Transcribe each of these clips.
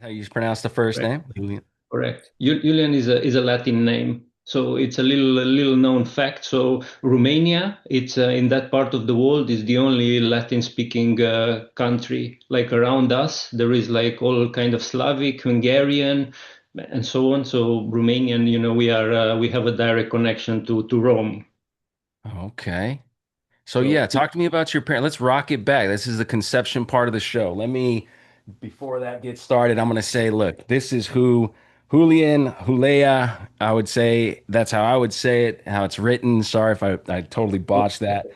How you pronounce the first Correct. name? Iulian. Correct. Iulian is a Latin name. So it's a little known fact. So Romania, it's in that part of the world is the only Latin speaking country. Like around us, there is like all kind of Slavic, Hungarian, and so on. So Romanian, we have a direct connection to Rome. Okay. So So yeah, talk to me about your parents. Let's rock it back. This is the conception part of the show. Before that gets started, I'm gonna say, look, this is who Julian, Hulea, I would say that's how I would say it, how it's written. Sorry if I totally botched that.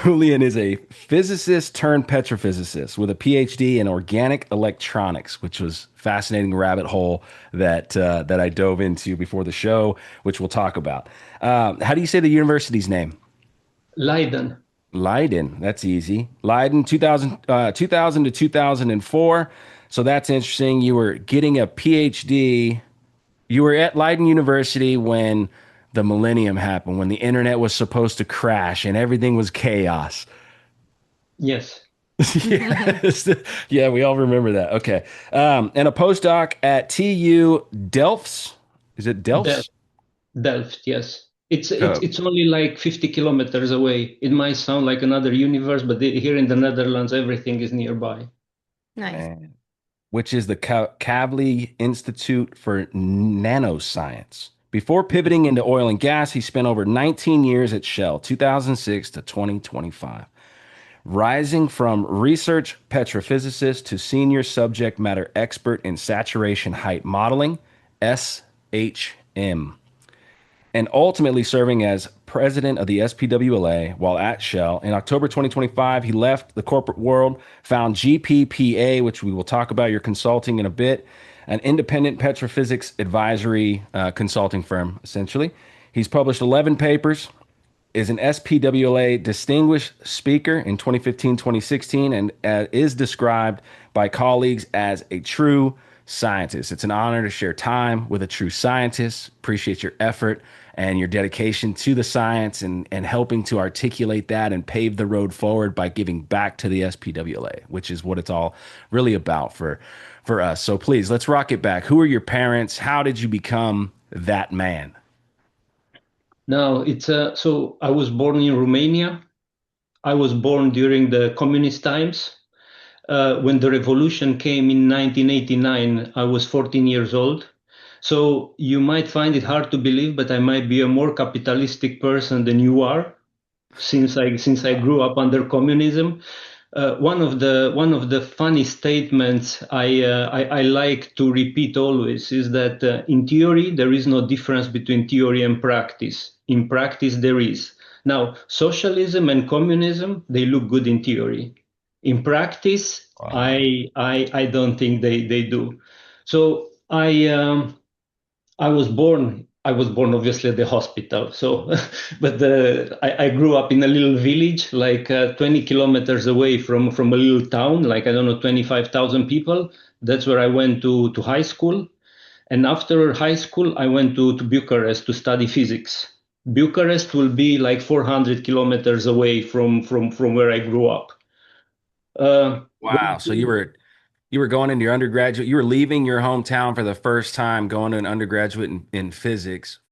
Julian is a physicist turned petrophysicist with a PhD in organic electronics, which was a fascinating rabbit hole that I dove into before the show, which we'll talk about. How do you say the university's name? Leiden. Leiden. That's easy. Leiden, 2000 to 2004. So that's interesting. You were getting a PhD. You were at Leiden University when the millennium happened, when the internet was supposed to crash and everything was chaos. Yes. Yes. Yeah, we all remember that. Okay. And a postdoc at TU Delfts. Is it Delfts? Delft, yes. It's it's Oh, it's only like 50 kilometers away. It might sound like another universe, but here in the Netherlands, everything is nearby. Nice. man. Which is the Kavli Institute for Nanoscience. Before pivoting into oil and gas, he spent over 19 years at Shell, 2006 to 2025, rising from research petrophysicist to senior subject matter expert in saturation height modeling, SHM, and ultimately serving as president of the SPWLA while at Shell. In October 2025, he left the corporate world, found GPPA, which we will talk about your consulting in a bit, an independent petrophysics advisory consulting firm, essentially. He's published 11 papers, is an SPWLA distinguished speaker in 2015, 2016, and is described by colleagues as a true scientist. It's an honor to share time with a true scientist. Appreciate your effort and your dedication to the science and helping to articulate that and pave the road forward by giving back to the SPWLA, which is what it's all really about for us. So please, let's rock it back. Who are your parents? How did you become that man? Now, so I was born in Romania. I was born during the communist times. When the revolution came in 1989, I was 14 years old. So you might find it hard to believe, but I might be a more capitalistic person than you are, since I grew up under communism. One of the funny statements I like to repeat always is that in theory there is no difference between theory and practice. In practice there is. Now socialism and communism, they look good in theory. In practice, Wow. I don't think they do. So I was born obviously at the hospital. So, but I grew up in a little village, like 20 kilometers away from a little town, like I don't know, 25,000 people. That's where I went to high school. And after high school, I went to Bucharest to study physics. Bucharest will be like 400 kilometers away from where I grew up. Wow. So you were going into your undergraduate, you were leaving your hometown for the first time, going to an undergraduate in physics